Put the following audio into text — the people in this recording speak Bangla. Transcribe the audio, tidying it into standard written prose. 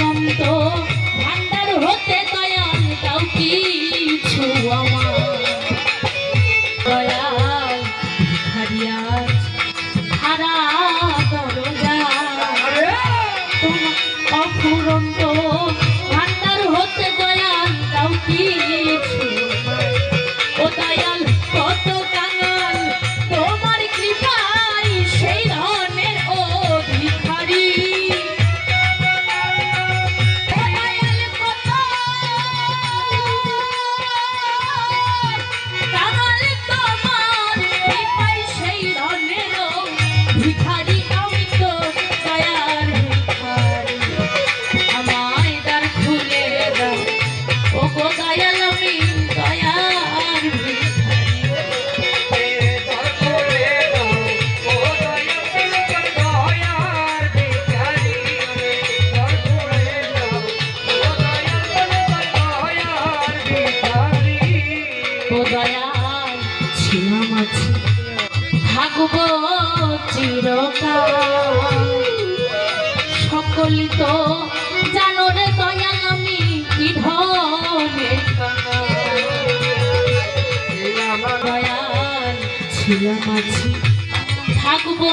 অফুরন্ত ভান্ডার হতে দয়াল দাও কিছু আমার দয়াল ভিখারিয়া হারা দরজা তোমার অফুরন্ত ভান্ডার হতে দয়াল দাও কিছু ও দয়াল কত কাঙাল তোমার কৃপায় সেই ধনের ও ভিখারি ভিখারি আমি তো দয়ার ভিখারি আমায় দ্বার খুলে দাও ও গো দয়াল আমি দয়ার ভিখারি দ্বার খুলে দাও ও দয়াল দয়ার ভিখারি দ্বার খুলে দাও ও দয়াল দয়ার ভিখারি ও দয়াল ছিলাম আছি থাকবো চিরকাল সকলি তো জানো রে দয়াল আমি কি ধনের দয়াল ছিলাম আছি থাকবো